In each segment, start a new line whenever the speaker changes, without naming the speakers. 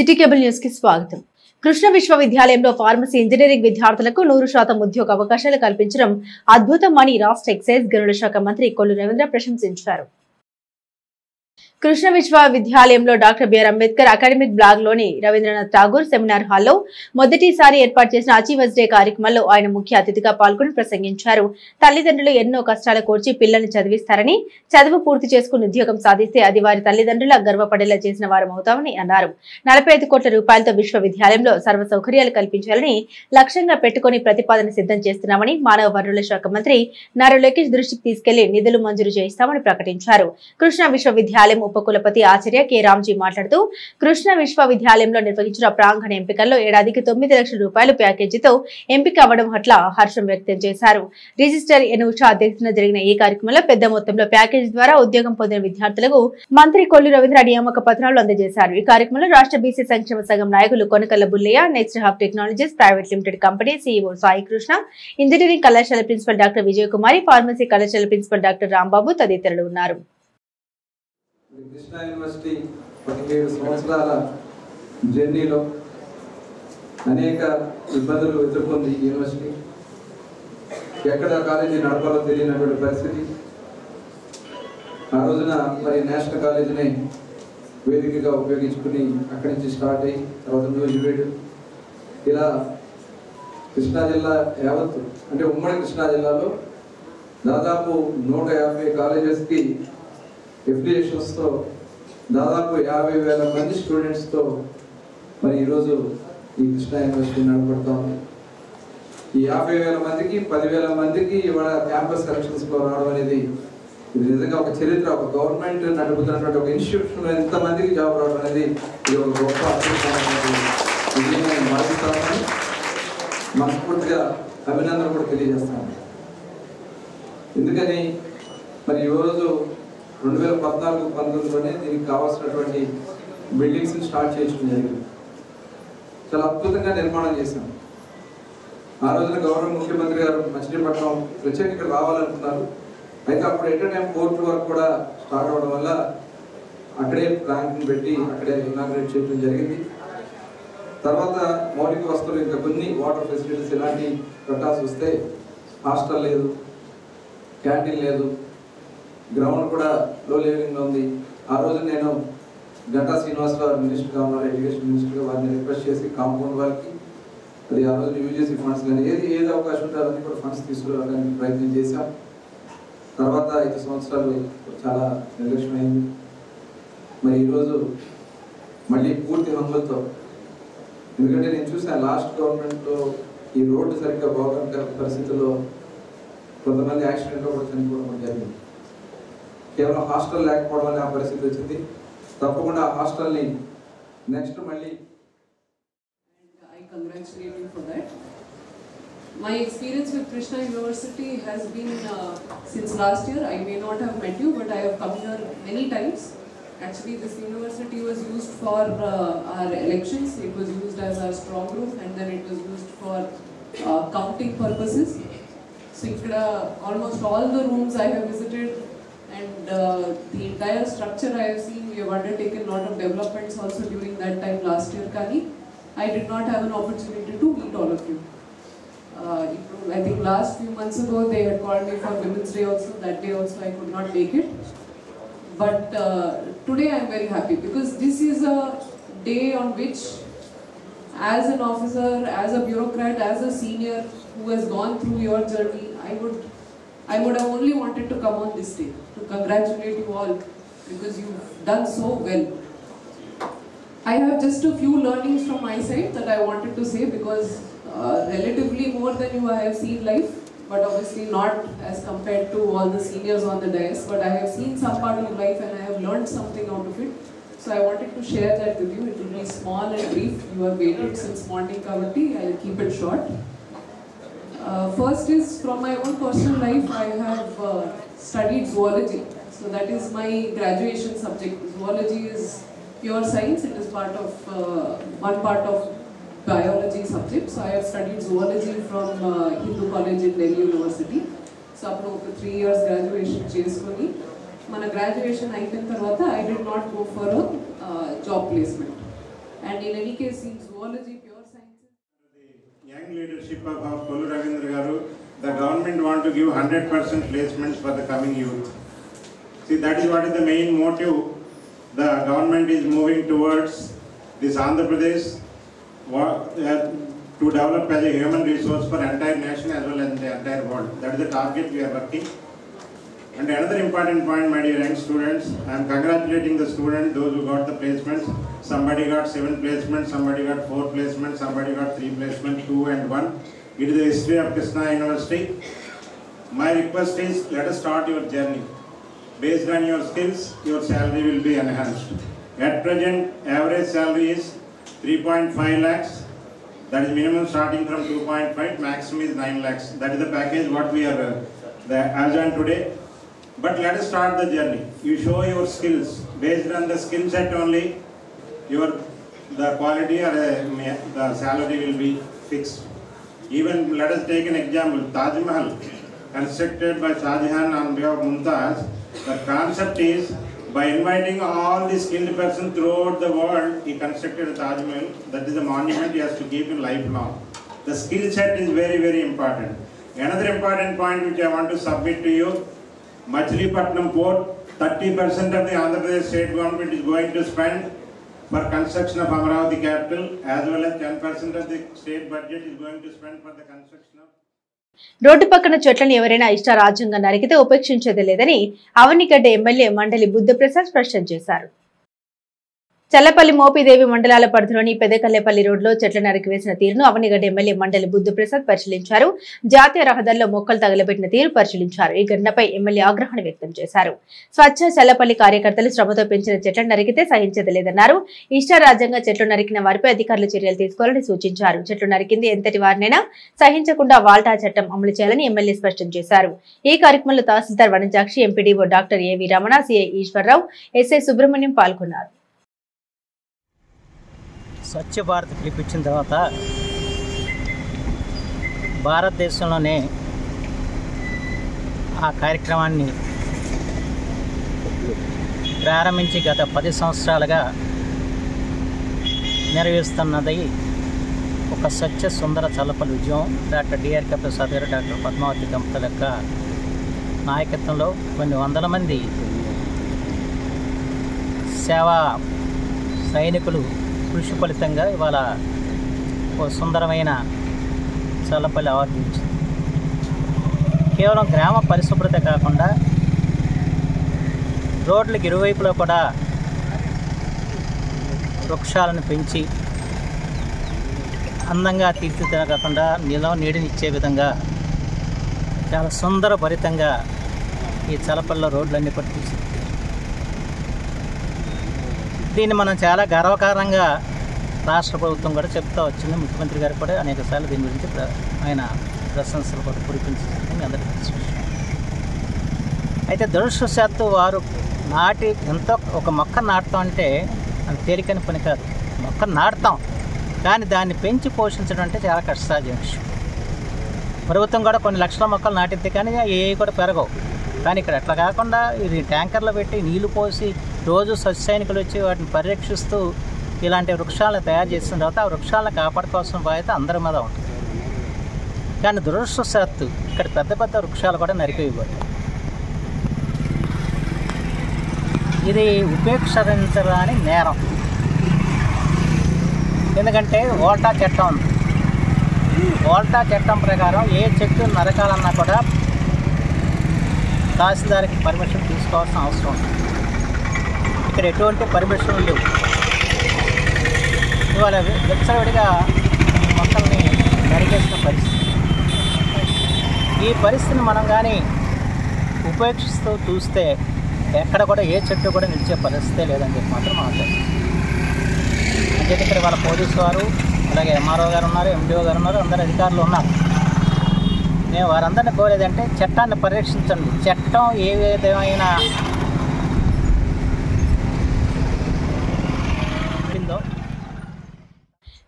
City cable news కి స్వాగతం. కృష్ణ విశ్వవిద్యాలయంలో ఫార్మసీ ఇంజనీరింగ్ విద్యార్థులకు 100% ఉద్యోగ అవకాశాలు కల్పించడం అద్భుతమని రాష్ట్ర ఎక్సైజ్ గనుల శాఖ మంత్రి కొల్లు రవీంద్ర ప్రశంసించారు. కృష్ణ విశ్వవిద్యాలయంలో doctor B R Ambedkar academic block లోని రవీంద్రనాథ్ ఠాగూర్ సెమినార్ హాల్లో మొదటిసారి ఏర్పాటు చేసిన అచీవర్స్ డే కార్యక్రమంలో ఆయన ముఖ్య అతిథిగా పాల్గొని ప్రసంగించారు. తల్లిదండ్రులు ఎన్నో కష్టాలు కోర్చి పిల్లల్ని చదివిస్తారని, చదువు పూర్తి చేసుకుని ఉద్యోగం సాధిస్తే అది వారి తల్లిదండ్రుల గర్వపడేలా చేసిన వారమవుతామని అన్నారు. 45 కోట్ల రూపాయలతో విశ్వవిద్యాలయంలో సర్వ సౌకర్యాలు కల్పించాలని లక్ష్యంగా పెట్టుకుని ప్రతిపాదన సిద్ధం చేస్తున్నామని మానవ వనరుల శాఖ మంత్రి నారా లోకేష్ దృష్టికి తీసుకెళ్లి నిధులు మంజూరు చేయిస్తామని ప్రకటించారు. కృష్ణ విశ్వవిద్యాలయం ఉపకులపతి ఆచార్య కె రామ్జీ మాట్లాడుతూ కృష్ణ విశ్వవిద్యాలయంలో నిర్వహించిన ప్రాంగణ ఎంపికల్లో ఏడాదికి 9 లక్షల రూపాయల ప్యాకేజీతో ఎంపిక అవ్వడం పట్ల హర్షం వ్యక్తం చేశారు. రిజిస్టర్ ఎనుష అధ్యక్షతన జరిగిన ఈ కార్యక్రమంలో పెద్ద మొత్తంలో ప్యాకేజీ ద్వారా ఉద్యోగం పొందిన విద్యార్థులకు మంత్రి కొల్లు రవీంద్ర నియామక పత్రాలు అందజేశారు. ఈ కార్యక్రమంలో రాష్ట్ర బీసీ సంక్షేమ సంఘం నాయకులు Konakalla Bullayya, next hub technologies private limited company CEO Sai Krishna, engineering కళాశాల ప్రిన్సిపల్ డాక్టర్ విజయకుమారి, ఫార్మసీ కళాశాల ప్రిన్సిపల్ డాక్టర్ రాంబాబు తదితరులు ఉన్నారు.
కృష్ణా యూనివర్సిటీ 17 సంవత్సరాల జర్నీలో అనేక ఇబ్బందులు ఎదుర్కొంది. ఈ యూనివర్సిటీ ఎక్కడ కాలేజీ నడపాలో తెలియనటువంటి పరిస్థితి. ఆ రోజున మరి నేషనల్ కాలేజీని వేదికగా ఉపయోగించుకుని అక్కడి నుంచి స్టార్ట్ అయ్యి తర్వాత న్యూజివేడ్ ఇలా కృష్ణా జిల్లా యావత్తు అంటే ఉమ్మడి కృష్ణా జిల్లాలో దాదాపు 150 కాలేజెస్కి ఎఫిలియేషన్స్తో దాదాపు 50,000 మంది స్టూడెంట్స్తో మరి ఈరోజు ఈ కృష్ణా యూనివర్సిటీ నడపడుతూ ఉంది. ఈ 50,000 మందికి 10,000 మందికి ఇవాళ క్యాంపస్ సెలక్షన్స్లో రావడం అనేది ఇది నిజంగా ఒక చరిత్ర. ఒక గవర్నమెంట్ నడుపుతున్నటువంటి ఒక ఇన్స్టిట్యూషన్లో ఎంతమందికి జాబ్ రావడం అనేది ఇది ఒక గొప్ప అద్భుతమైన భావిస్తామని మనస్ఫూర్తిగా అభినందన కూడా తెలియజేస్తాను. ఎందుకని మరి ఈరోజు 2014-19లోనే దీనికి కావాల్సినటువంటి బిల్డింగ్స్ని స్టార్ట్ చేయడం జరిగింది. చాలా అద్భుతంగా నిర్మాణం చేశాం. ఆ రోజున గౌరవ ముఖ్యమంత్రి గారు మచిలీపట్నం ప్రత్యేక ఇక్కడ రావాలనుకున్నారు. అయితే అప్పుడు ఎట్ టైం కోర్టు వర్క్ కూడా స్టార్ట్ అవ్వడం వల్ల అక్కడే ప్లాంట్ని పెట్టి అక్కడే ఇనాగ్రేట్ చేయడం జరిగింది. తర్వాత మౌలిక వస్తువులు ఇంకా కొన్ని వాటర్ ఫెసిలిటీస్ ఇలాంటివి కట్టాల్సి వస్తే హాస్టల్ లేదు, క్యాంటీన్ లేదు, గ్రౌండ్ కూడా లో లెవెలింగ్లో ఉంది. ఆ రోజు నేను గంటా శ్రీనివాసరావు మినిస్టర్గా ఉన్నారు, ఎడ్యుకేషన్ మినిస్టర్గా, వారిని రిక్వెస్ట్ చేసి కాంపౌండ్ వాళ్ళకి అది ఆ రోజు యూజీసీ ఫండ్స్ కానీ ఏది అవకాశం ఉంటే అవన్నీ కూడా ఫండ్స్ తీసుకురావడానికి ప్రయత్నం చేశాం. తర్వాత 5 సంవత్సరాలు చాలా నిర్లక్ష్యమైంది. మరి ఈరోజు మళ్ళీ పూర్తి హంగులతో, ఎందుకంటే నేను చూసాను లాస్ట్ గవర్నమెంట్లో ఈ రోడ్డు సరిగ్గా బాగుండే పరిస్థితుల్లో కొంతమంది యాక్సిడెంట్లో కూడా చనిపోవడం జరిగింది. కేవలం హాస్టల్ లేకపోవడం వల్ల ఆ పరిస్థితి వచ్చింది. తప్పకుండా ఆ హాస్టల్ని నెక్స్ట్ మళ్ళీ
I congratulate you for that. My experience with Krishna University has been since last year. I may not have met you, but I have come here many times. Actually, this university was used for our elections. It was used as our strong room, and then it was used for counting purposes. So, almost all the rooms I have visited, and the entire structure I have seen. We have undertaken a lot of developments also during that time last year. Kani, I did not have an opportunity to meet all of you. I think last few months ago they had called me for Women's Day also. That day also I could not make it. But today I am very happy because this is a day on which, as an officer, as a bureaucrat, as a senior who has gone through your journey, I would have only wanted to come on this day to congratulate you all because you've done so well. I have just a few learnings from my side that I wanted to say because relatively more than you I have seen life, but obviously not as compared to all the seniors on the dais, but I have seen some part of life and I have learned something out of it. So I wanted to share that with you. It will be small and brief. You have waited since morning Kavati. I will keep it short. First is from my own personal life. I have studied zoology. So that is my graduation subject. Zoology is pure science. It is one part of biology subject. So I have studied zoology from Hindu College in Delhi University. So after 3 years graduation cheskoni mana graduation అయిపోయిన తర్వాత I did not go for a job placement. And in any case, in zoology, pure sciences.
The young leadership of Kollu Ravindra Garu, the government want to give 100% placements for the coming youth. See, that is what is the main motive. The government is moving towards this Andhra Pradesh to develop as a human resource for entire nation as well as the entire world. That is the target we are working. And another important point, my dear young students, I am congratulating the students, those who got the placements. Somebody got 7 placements, somebody got 4 placements, somebody got 3 placements, 2 and 1. It is the history of Krishna University. My request is, let us start your journey. Based on your skills, your salary will be enhanced. At present, average salary is 3.5 lakhs. That is minimum starting from 2.5, maximum is 9 lakhs. That is the package what we are as on today. But let us start the journey. You show your skills. Based on the skill set only, the quality or the salary will be fixed. Even let us take an example. Taj Mahal, constructed by Shah Jahan on behalf of Mumtaz. The concept is, by inviting all the skilled persons throughout the world, he constructed a Taj Mahal. That is a monument he has to keep in lifelong. The skill set is very, very important. Another important point which I want to submit to you, Machilipatnam Port, 30% of the Andhra Pradesh state government is going to spend for construction of Amaravati capital, as well as 10% of the state budget is going to spend for the construction of.
Road పక్కన చెట్లను ఎవరైనా ఇష్టారాజ్యంగా నరికితే ఉపేక్షించేది లేదని Avanigadda MLA మండలి బుద్ధప్రసాద్ స్పష్టం చేశారు. చల్లపల్లి మోపిదేవి మండలాల పరిధిలోని పెదకల్లేపల్లి రోడ్లో చెట్లు నరికివేసిన తీరును అవనిగడ్డ ఎమ్మెల్యే మండలి బుద్ధప్రసాద్ పరిశీలించారు. జాతీయ రహదారిలో మొక్కలు తగలబెట్టిన తీరు పరిశీలించారు. ఈ ఘటనపై ఎమ్మెల్యే ఆగ్రహాన్ని వ్యక్తం చేశారు. స్వచ్ఛ చల్లపల్లి కార్యకర్తలు శ్రమతో పెంచిన చెట్లను నరికితే సహించేది లేదన్నారు. ఇష్టారాజ్యంగా చెట్లు నరికిన వారిపై అధికారులు చర్యలు తీసుకోవాలని సూచించారు. చెట్లు నరికింది ఎంతటి వారినైనా సహించకుండా వాల్టా చట్టం అమలు చేయాలని ఎమ్మెల్యే స్పష్టం చేశారు. ఈ కార్యక్రమంలో తహసీల్దార్ వనజాక్షి, ఎంపీడీఓ డాక్టర్ ఏవి రమణ, సిఐ ఈశ్వరరావు, ఎస్ఐ సుబ్రహ్మణ్యం పాల్గొన్నారు.
స్వచ్ఛ భారత్ పిలిపించిన తర్వాత భారతదేశంలోనే ఆ కార్యక్రమాన్ని ప్రారంభించి గత 10 సంవత్సరాలుగా నెరవేరుస్తున్నది ఒక స్వచ్ఛ సుందర చల్లపల్లి ఉద్యమం. డాక్టర్ డిఆర్కే ప్రసాద్ గారు, డాక్టర్ పద్మావతి దంపతుల యొక్క నాయకత్వంలో కొన్ని వందల మంది సేవా సైనికులు కృషి ఫలితంగా ఇవాళ ఓ సుందరమైన చల్లపల్లి ఆవిర్భవించింది. కేవలం గ్రామ పరిశుభ్రత కాకుండా రోడ్లకు ఇరువైపులో కూడా వృక్షాలను పెంచి అందంగా తీర్చిదిద్దకుండా నీడనిచ్చే విధంగా చాలా సుందరభరితంగా ఈ చల్లపల్లిలో రోడ్లన్నీ కూడా తీర్చిదిద్దారు. దీన్ని మనం చాలా గర్వకారణంగా రాష్ట్ర ప్రభుత్వం కూడా చెప్తూ వచ్చింది. ముఖ్యమంత్రి గారు కూడా అనేక సార్లు దీని గురించి ఆయన ప్రశంసలు కూడా కురిపించింది మీ అందరికీ తెలుసు. అయితే దురదృష్టవశాత్తు వారు ఎంతో ఒక మొక్క నాటుతాం అంటే అది తేలికని పని కాదు. మొక్క నాటుతాం కానీ దాన్ని పెంచి పోషించడం అంటే చాలా కష్టసాధ్య విషయం. ప్రభుత్వం కూడా కొన్ని లక్షల మొక్కలు నాటిద్ది కానీ ఏవి కూడా పెరగవు. కానీ ఇక్కడ అట్లా కాకుండా ఇది ట్యాంకర్లో పెట్టి నీళ్లు పోసి రోజు సైనికులు వచ్చి వాటిని పరిరక్షిస్తూ ఇలాంటి వృక్షాలను తయారు చేసిన తర్వాత ఆ వృక్షాలను కాపాడుకోవాల్సిన బాధ్యత అందరి మీద ఉంటుంది. కానీ దురదృష్టవశాత్తు ఇక్కడ పెద్ద పెద్ద వృక్షాలు కూడా నరికివేయబడ్డాయి. ఇది ఉపేక్షించరాని నేరం. ఎందుకంటే ఓల్టా చట్టం ఉంది. ఓల్టా చట్టం ప్రకారం ఏ చెట్టు నరకాలన్నా కూడా తహసీల్దార్కి పర్మిషన్ తీసుకోవాల్సిన అవసరం ఉంది. ఇక్కడ ఎటువంటి పర్మిషన్లు లేవు. ఇవాళ విచ్చలవిడిగా మొక్కల్ని నరికేసిన పరిస్థితి. ఈ పరిస్థితిని మనం కానీ ఉపేక్షిస్తూ చూస్తే ఎక్కడ కూడా ఏ చెట్టు కూడా నిలిచే పరిస్థితే లేదని చెప్పి మాత్రం మాట్లాడుతుంది. అంటే ఇక్కడ వాళ్ళ పోలీసు వారు, అలాగే ఎంఆర్ఓ గారు ఉన్నారు, ఎండిఓ గారు ఉన్నారు, అందరు అధికారులు ఉన్నారు. నేను వారందరినీ కోరేదంటే చట్టాన్ని పరిరక్షించండి. చట్టం ఏ విధమైన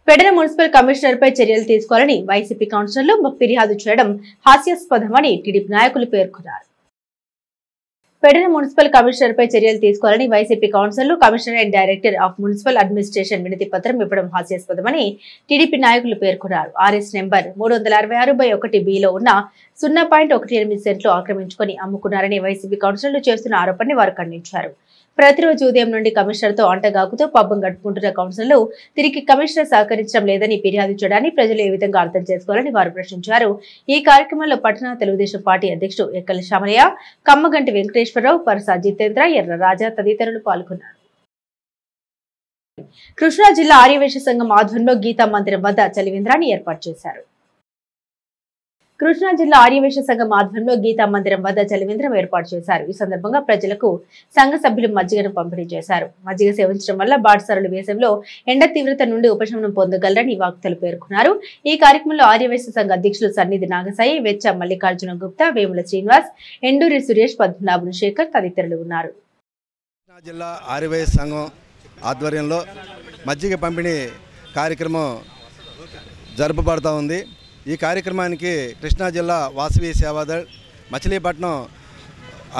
ఫెడరల్ మున్సిపల్ కమిషనర్ పై చర్యలు తీసుకోవాలని వైసీపీ కౌన్సిలర్లు ఫిర్యాదు చేయడం హాస్యాస్పదమని టీడీపీ నాయకులు పేర్కొన్నారు. పెడన మున్సిపల్ కమిషనర్ పై చర్యలు తీసుకోవాలని వైసీపీ కౌన్సిలర్లు commissioner and director of municipal administration వినతి పత్రం ఇవ్వడం హాస్యాస్పదమని టీడీపీ నాయకులు పేర్కొన్నారు. ఆర్ఎస్ నెంబర్ 366/1 ఉన్న 0.18 సెంట్లు ఆక్రమించుకొని అమ్ముకున్నారని వైసీపీ కౌన్సిలర్లు చేస్తున్న ఆరోపణని వారు ఖండించారు. ప్రతిరోజు ఉదయం నుండి కమిషనర్ తో అంటగాకుతూ పబ్బం గడుపుకుంటున్న కౌన్సిలర్లు తిరిగి కమిషనర్ సహకరించడం లేదని ఫిర్యాదు చేయడాన్ని ప్రజలు ఏ విధంగా అర్థం చేసుకోవాలని వారు ప్రశ్నించారు. ఈ కార్యక్రమంలో పట్టణ తెలుగుదేశం పార్టీ అధ్యక్షుడు ఎక్కల శ్యామలయ్య, కమ్మగంటి వెంకటేశ్వరరావు, పరసా జితేంద్ర, ఎర్ర రాజా తదితరులు పాల్గొన్నారు. కృష్ణా జిల్లా ఆర్యవైశ్య సంఘం ఆధ్వర్యంలో గీతా మందిరం వద్ద చలివేంద్రాన్ని ఏర్పాటు చేశారు. కృష్ణా జిల్లా ఆర్యవైశ్య సంఘం ఆధ్వర్యంలో గీతా మందిరం వద్ద చలివేంద్రం ఏర్పాటు చేశారు. ఈ సందర్భంగా ప్రజలకు సంఘ సభ్యులు మజ్జిగను పంపిణీ చేశారు. మజ్జిగ సేవించడం వల్ల బాటసారుల వేసంలో ఎండ తీవ్రత నుండి ఉపశమనం పొందగలరని వక్తలు పేర్కొన్నారు. ఈ కార్యక్రమంలో ఆర్యవైశ్య సంఘ అధ్యక్షులు సన్నిధి నాగసాయి, వెచ్చ మల్లికార్జున గుప్తా, వేముల శ్రీనివాస్, ఎండూరి సురేష్, పద్మనాభన్ శేఖర్ తదితరులు ఉన్నారు.
కృష్ణా జిల్లా ఆర్యవైశ్య సంఘం ఆధ్వర్యంలో మజ్జిగ పంపిణీ కార్యక్రమం జరుపబడుతూ ఉంది. ఈ కార్యక్రమానికి కృష్ణా జిల్లా వాసవి సేవాదళ్, మచిలీపట్నం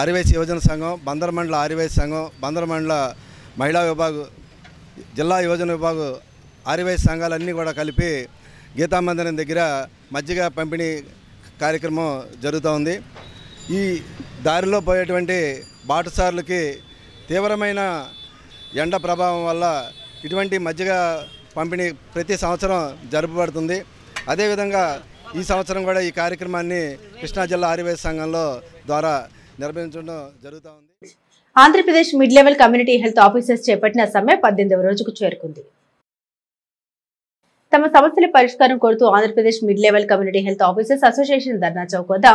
ఆర్యవైశ్య యువజన సంఘం, బందర్ మండల ఆర్యవైశ్య సంఘం, బందర్ మండల మహిళా విభాగం, జిల్లా యువజన విభాగం ఆర్యవైశ్య సంఘాలన్నీ కూడా కలిపి గీతా మందిరం దగ్గర మజ్జిగ పంపిణీ కార్యక్రమం జరుగుతూ ఉంది. ఈ దారిలో పోయేటువంటి బాటసారులకి తీవ్రమైన ఎండ ప్రభావం వల్ల ఇటువంటి మజ్జిగ పంపిణీ ప్రతి సంవత్సరం జరుపబడుతుంది. అదేవిధంగా ఈ సంవత్సరం కూడా ఈ కార్యక్రమాన్ని కృష్ణా జిల్లా ఆర్యవైశ్య సంఘంలో ద్వారా నిర్వహించడం జరుగుతూ ఉంది.
Andhra Pradesh mid level community health officers చేపట్టిన సమ్మె 18వ రోజుకు చేరుకుంది. తమ సమస్యల పరిష్కారం కోరుతూ Andhra Pradesh mid level community health officers association Dharna Chowk వద్ద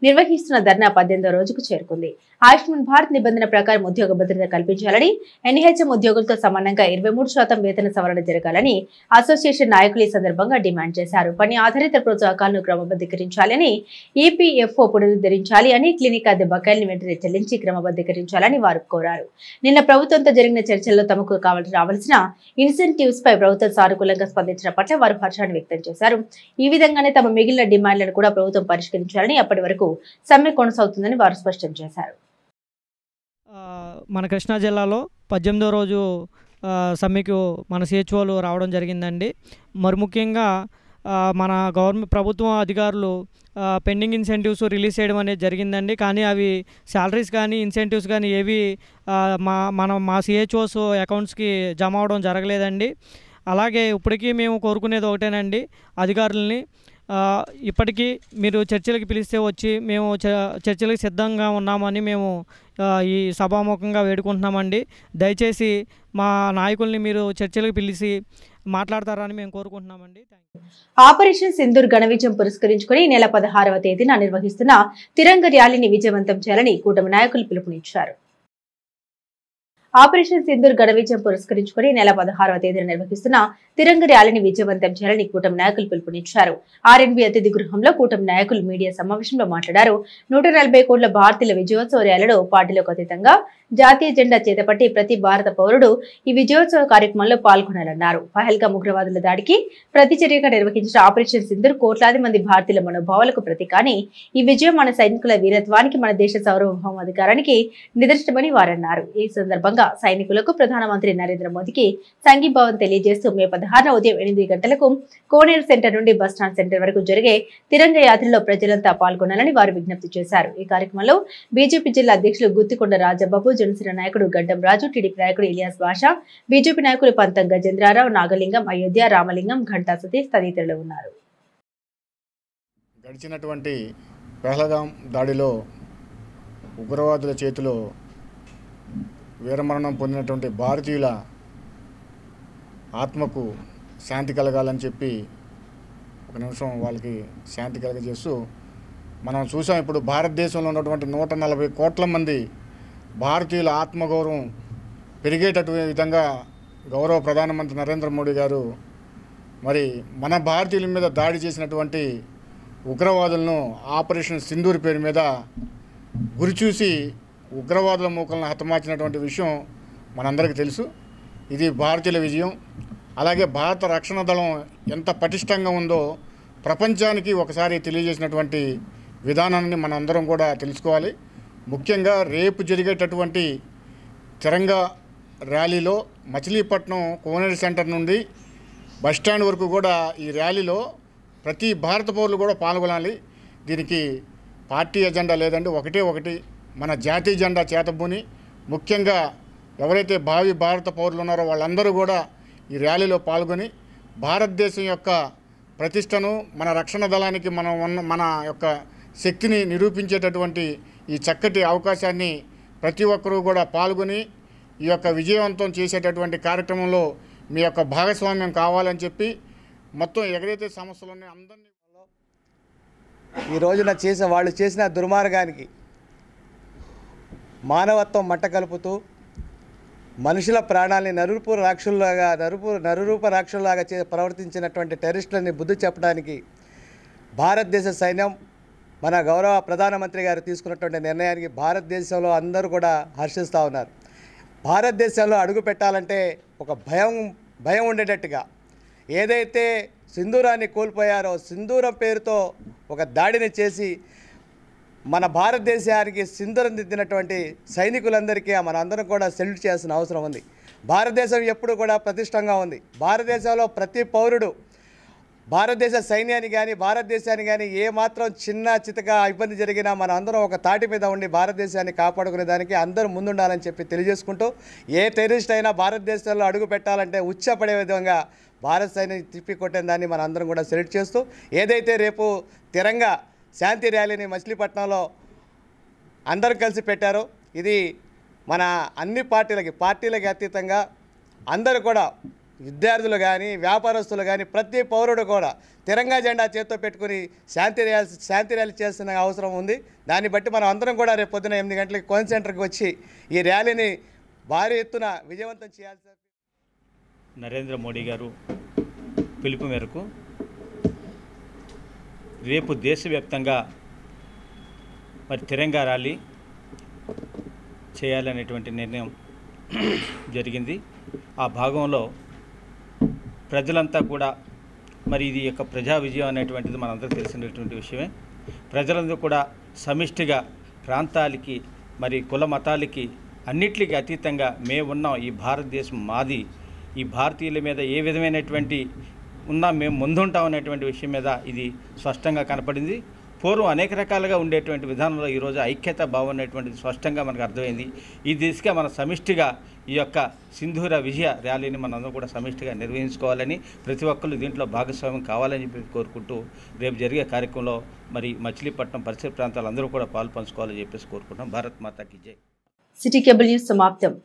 నిర్వహిస్తున్న ధర్నా 18వ రోజుకు చేరుకుంది. ఆయుష్మాన్ భారత్ నిబంధన ప్రకారం ఉద్యోగ భద్రత కల్పించాలని, ఎన్హెచ్ఎం ఉద్యోగులతో సమానంగా 23% వేతన సవరణ జరగాలని అసోసియేషన్ నాయకులు ఈ సందర్భంగా డిమాండ్ చేశారు. పని ఆధారిత ప్రోత్సాహకాలను క్రమబద్ధీకరించాలని, ఈపీఎఫ్ఓ పునరుద్ధరించాలి అని, క్లినిక్ అద్దె బకాయిలను వెంటనే చెల్లించి క్రమబద్ధీకరించాలని వారు కోరారు. నిన్న ప్రభుత్వంతో జరిగిన చర్చల్లో తమకు రావాల్సిన ఇన్సెంటివ్స్ పై ప్రభుత్వం సానుకూలంగా స్పందించిన పట్ల వారు హర్షాన్ని వ్యక్తం చేశారు. ఈ విధంగానే తమ మిగిలిన డిమాండ్లను కూడా ప్రభుత్వం పరిష్కరించాలని, అప్పటి వరకు సమ్మె కొనసాగుతుందని వారు స్పష్టం చేశారు.
మన కృష్ణా జిల్లాలో 18వ రోజు సమ్మెకు మన సిహెచ్ఓలు రావడం జరిగిందండి. మరి ముఖ్యంగా మన గవర్నమెంట్ ప్రభుత్వం అధికారులు పెండింగ్ ఇన్సెంటివ్స్ రిలీజ్ చేయడం అనేది జరిగిందండి. కానీ అవి శాలరీస్ కానీ ఇన్సెంటివ్స్ కానీ ఏవి మా సిహెచ్ఓస్ అకౌంట్స్కి జమ అవడం జరగలేదండి. అలాగే ఇప్పటికీ మేము కోరుకునేది ఒకటేనండి, అధికారులని ఇప్పటికీ మీరు చర్చలకు పిలిస్తే వచ్చి మేము చర్చలకు సిద్ధంగా ఉన్నామని మేము ఈ సభాముఖంగా వేడుకుంటున్నామండి. దయచేసి మా నాయకుల్ని మీరు చర్చలకు పిలిచి మాట్లాడతారని మేము కోరుకుంటున్నామండి.
ఆపరేషన్ సింధూర్ ఘన విజయం పురస్కరించుకుని నెల 16వ తేదీన నిర్వహిస్తున్న తిరంగ ర్యాలీని విజయవంతం చేయాలని కూటమి నాయకులు పిలుపునిచ్చారు. ఆపరేషన్ సింధూర్ ఘన విజయం పురస్కరించుకుని నెల 16వ తేదీన నిర్వహిస్తున్న తిరంగ ర్యాలీని విజయవంతం చేయాలని కూటమి నాయకులు పిలుపునిచ్చారు. ఆర్ఎన్బి అతిథి గృహంలో కూటమి నాయకులు మీడియా సమావేశంలో మాట్లాడారు. 140 కోట్ల భారతీయుల విజయోత్సవ ర్యాలీలో పార్టీలకు అతీతంగా జాతీయ జెండా చేతపట్టి ప్రతి భారత పౌరుడు ఈ విజయోత్సవ కార్యక్రమంలో పాల్గొనాలన్నారు. పహల్గామ్ ఉగ్రవాదుల దాడికి ప్రతిచర్యగా నిర్వహించిన ఆపరేషన్ సింధూర్ కోట్లాది మంది భారతీయుల మనోభావాలకు ప్రతీకాని. ఈ విజయం మన సైనికుల వీరత్వానికి, మన దేశ సార్వభౌమాధికారానికి నిదర్శనమని వారన్నారు. ఈ సందర్భంగా సైనికులకు ప్రధానమంత్రి నరేంద్ర మోదీకి సంఘీభావం తెలియజేస్తూ మే 16న ఉదయం 8 గంటలకు కోనేరు సెంటర్ నుండి బస్టాండ్ సెంటర్ వరకు జరిగే తిరంగ యాత్రలో ప్రజలంతా పాల్గొనాలని వారు విజ్ఞప్తి చేశారు. ఈ కార్యక్రమంలో బీజేపీ జిల్లా అధ్యక్షులు గుత్తికొండ రాజబాబు, జనసేన నాయకుడు గడ్డం రాజు, టీడీపీ నాయకుడు ఇలియాస్ బాషా, బీజేపీ నాయకులు పంతం గజేంద్రరావు, నాగలింగం, అయోధ్య, రామలింగం, ఘంటా సతీష్ తదితరులు ఉన్నారు.
గడిచినటువంటి పహల్గామ్ దాడిలో ఉగ్రవాదుల చేతిలో వీరమరణం పొందినటువంటి భారతీయుల ఆత్మకు శాంతి కలగాలని చెప్పి ఒక నిమిషం వాళ్ళకి శాంతి కలగజేస్తూ మనం చూసాం. ఇప్పుడు భారతదేశంలో ఉన్నటువంటి 140 కోట్ల మంది భారతీయుల ఆత్మగౌరవం పెరిగేటటువంటి విధంగా గౌరవ ప్రధానమంత్రి నరేంద్ర మోడీ గారు మరి మన భారతీయుల మీద దాడి చేసినటువంటి ఉగ్రవాదులను ఆపరేషన్ సింధూర్ పేరు మీద గురిచూసి ఉగ్రవాదుల మూకలను హతమార్చినటువంటి విషయం మనందరికీ తెలుసు. ఇది భారతీయుల విజయం. అలాగే భారత రక్షణ దళం ఎంత పటిష్టంగా ఉందో ప్రపంచానికి ఒకసారి తెలియజేసినటువంటి విధానాన్ని మనందరం కూడా తెలుసుకోవాలి. ముఖ్యంగా రేపు జరిగేటటువంటి తిరంగా ర్యాలీలో మచిలీపట్నం కోనేరు సెంటర్ నుండి బస్టాండ్ వరకు కూడా ఈ ర్యాలీలో ప్రతి భారత పౌరులు కూడా పాల్గొనాలి. దీనికి పార్టీ ఎజెండా లేదండి, ఒకటి మన జాతీయ జెండా చేతబూని ముఖ్యంగా ఎవరైతే భావి భారత పౌరులు ఉన్నారో వాళ్ళందరూ కూడా ఈ ర్యాలీలో పాల్గొని భారతదేశం యొక్క ప్రతిష్టను, మన రక్షణ దళానికి మన యొక్క శక్తిని నిరూపించేటటువంటి ఈ చక్కటి అవకాశాన్ని ప్రతి ఒక్కరూ కూడా పాల్గొని ఈ యొక్క విజయవంతం చేసేటటువంటి కార్యక్రమంలో మీ యొక్క భాగస్వామ్యం కావాలని చెప్పి మొత్తం ఎక్కడైతే సమస్యలు ఉన్నాయో అందరినీ
ఈ రోజున వాళ్ళు చేసిన దుర్మార్గానికి మానవత్వం మంట కలుపుతూ మనుషుల ప్రాణాలని నరురూప రాక్షసులాగా ప్రవర్తించినటువంటి టెర్రరిస్టులని బుద్ధి చెప్పడానికి భారతదేశ సైన్యం మన గౌరవ ప్రధానమంత్రి గారు తీసుకున్నటువంటి నిర్ణయానికి భారతదేశంలో అందరూ కూడా హర్షిస్తూ ఉన్నారు. భారతదేశంలో అడుగు పెట్టాలంటే ఒక భయం ఉండేటట్టుగా ఏదైతే సింధూరాన్ని కోల్పోయారో సింధూరం పేరుతో ఒక దాడిని చేసి మన భారతదేశానికి సింధూరం దిద్దినటువంటి సైనికులందరికీ మనందరం కూడా సెల్యూట్ చేయాల్సిన అవసరం ఉంది. భారతదేశం ఎప్పుడు కూడా ప్రతిష్టంగా ఉంది. భారతదేశంలో ప్రతి పౌరుడు భారతదేశ సైన్యాన్ని కానీ భారతదేశాన్ని కానీ ఏమాత్రం చిన్న చితగా ఇబ్బంది జరిగినా మన అందరం ఒక తాటి మీద ఉండి భారతదేశాన్ని కాపాడుకునే దానికి అందరూ ముందుండాలని చెప్పి తెలియజేసుకుంటూ ఏ టెర్రరిస్ట్ అయినా భారతదేశంలో అడుగు పెట్టాలంటే ఉచ్చపడే విధంగా భారత సైన్యం తిప్పికొట్టిన దాన్ని మన అందరం కూడా సెలెక్ట్ చేస్తూ ఏదైతే రేపు తిరంగా శాంతి ర్యాలీని మచిలీపట్నంలో అందరూ కలిసి పెట్టారో ఇది మన అన్ని పార్టీలకి అతీతంగా అందరూ కూడా విద్యార్థులు కానీ వ్యాపారస్తులు కానీ ప్రతి పౌరుడు కూడా తిరంగా జెండా చేత్తో పెట్టుకుని శాంతి ర్యాలీ చేస్తున్న అవసరం ఉంది. దాన్ని బట్టి మనం అందరం కూడా రేపు పొద్దున 8 గంటలకి కోన్ సెంటర్కి వచ్చి ఈ ర్యాలీని భారీ ఎత్తున విజయవంతం చేయాల్సి.
నరేంద్ర మోడీ గారు పిలుపు మేరకు రేపు దేశవ్యాప్తంగా మరి తిరంగా ర్యాలీ చేయాలనేటువంటి నిర్ణయం జరిగింది. ఆ భాగంలో ప్రజలంతా కూడా మరి ఇది యొక్క ప్రజా విజయం అనేటువంటిది మనందరికీ తెలిసినటువంటి విషయమే. ప్రజలందరూ కూడా సమిష్టిగా ప్రాంతాలకి మరి కుల మతాలకి అన్నిటికీ అతీతంగా మేము ఉన్నాం, ఈ భారతదేశం మాది, ఈ భారతీయుల మీద ఏ విధమైనటువంటి ఉన్నా మేము ముందుంటాం అనేటువంటి విషయం మీద ఇది స్పష్టంగా కనపడింది. పూర్వం అనేక రకాలుగా ఉండేటువంటి విధానంలో ఈరోజు ఐక్యత భావం అనేటువంటిది స్పష్టంగా మనకు అర్థమైంది. ఈ దిశగా మన సమిష్టిగా ఈ యొక్క సింధూర విజయ ర్యాలీని మనందరం కూడా సమిష్టిగా నిర్వహించుకోవాలని, ప్రతి ఒక్కరు దీంట్లో భాగస్వామ్యం కావాలని చెప్పి కోరుకుంటూ రేపు జరిగే కార్యక్రమంలో మరి మచిలీపట్నం పరిసర ప్రాంతాలందరూ కూడా పాలు పంచుకోవాలని చెప్పేసి కోరుకుంటున్నాం. భారత్ మాతాకి జై.
సిటీ కేబుల్ న్యూస్ సమాప్తం.